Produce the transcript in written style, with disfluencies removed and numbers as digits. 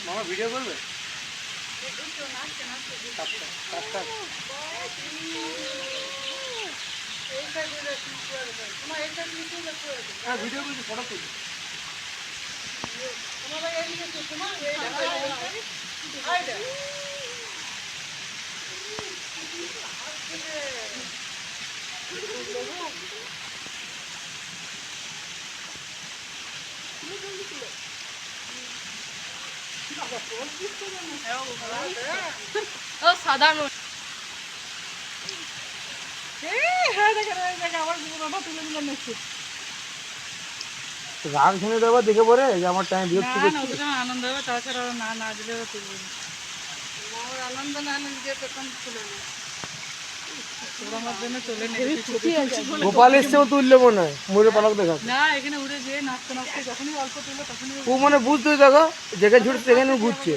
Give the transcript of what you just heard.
মামা ভিডিও করবে? হ্যাঁ ভিডিও করছি, ফটো তুলি। সাধারণ রাগ ঝেনে দেবো দেখে পরে যে আমার টাইম বিরক্তি করছি। আনন্দ হবে, তাছাড়া না না দিলেও তুলবে না। আমার আনন্দ না হলে নিজের পেছন তুলে না। আমার জন্য চলে গোপাল এসছেও তুললে মনে হয় ময়ূরের পালক দেখা না, এখানে উড়ে যেয়ে নাচতে নাচতে যখনই অল্প তুললো তখনই ও মানে বুঝতে দেখো যেখানে ছুটছে সেখানে ঘুরছে।